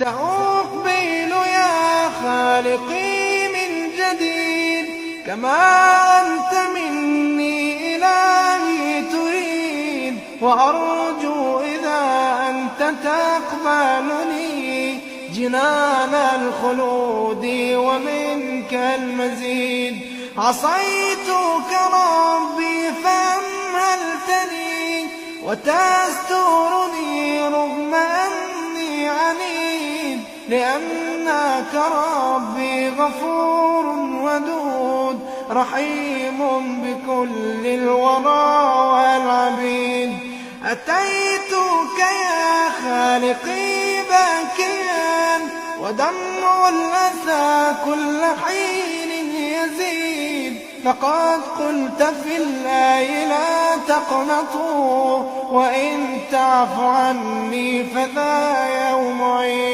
سأقبل يا خالقي من جديد كما أنت مني إلهي تريد، وأرجو إذا أنت تقبلني جنان الخلود ومنك المزيد. عصيتك ربي فأمهلتني وتسترني رغم أني عنيد، لأنك ربي غفور ودود رحيم بكل الورى والعبيد. أتيتك يا خالقي باكيا ودمع الأسى كل حين يزيد، لقد قلت في الله لا تقنطوا وإن تعف عني فذا يوم عيد.